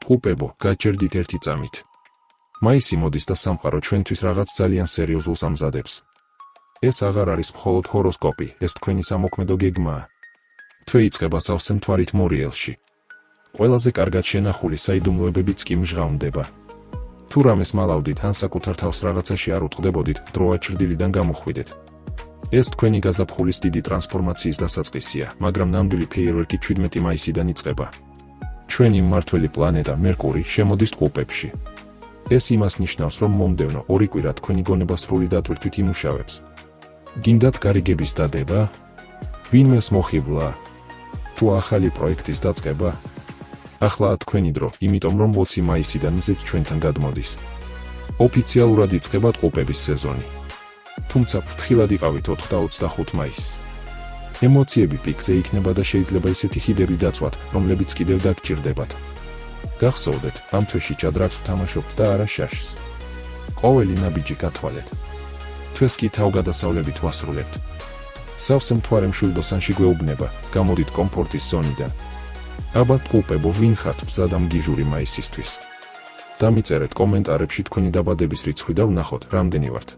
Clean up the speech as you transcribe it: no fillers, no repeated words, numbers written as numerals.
ტყუპებო, გაჭერდით ერთი წამით. მაისი მოდის და სამყარო ჩვენთვის რაღაც ძალიან სერიოზულს ამზადებს. ეს აღარ არის მხოლოდ ჰოროსკოპი, ეს თქვენი სამოქმედო გეგმაა. თვე იწყება სავსე მთვარით მორიელში. ყველაზე კარგად შენახული საიდუმლოებებიც კი მჟღავნდება. თუ რამეს მალავდით ან საკუთარ თავს რაღაცაში არ უტყდებოდით, დროა ჩრდილიდან გამოხვიდეთ. ეს თქვენი გაზაფხულის დიდი ტრანსფორმაციის დასაწყისია, მაგრამ ნამდვილი ფეიერვერკი 17 მაისიდან იწყება. ჩვენი მმართველი პლანეტა მერკური შემოდის ტყუპებში. ეს იმას ნიშნავს, რომ მომდევნო 2 კვირა თქვენი გონება სრული დატვირთვით იმუშავებს. გინდათ გარიგების დადება? ვინმეს მოხიბლა? თუ ახალი პროექტის დაწყება? ახლა თქვენი დრო, იმიტომ რომ 20 მაისიდან მზით ჩვენთან გადმოდის. ოფიციალურად იწყება ტყუპების სეზონი. თუმცა ფრთხილად იყავით 4 და 25 მაისს. ემოციები პიკზე იქნება და შეიძლება ისეთი ხიდები დაწვათ, რომლებიც კიდევ დაგჭირდებათ. გახსოვდეთ, ამ თვეში ჭადრაკს ვთამაშობთ და არა შაშს. ყოველი ნაბიჯი გათვალეთ. თვეს კი თავგადასავლებით ვასრულებთ. სავსე მთვარე მშვილდოსანში გვეუბნება, გამოდით კომფორტის ზონიდან. აბა ტყუპებო, ვინ ხართ მზად ამ გიჟური მაისისთვის? დამიწერეთ კომენტარებში თქვენი დაბადების რიცხვი და ვნახოთ, რამდენი ვართ.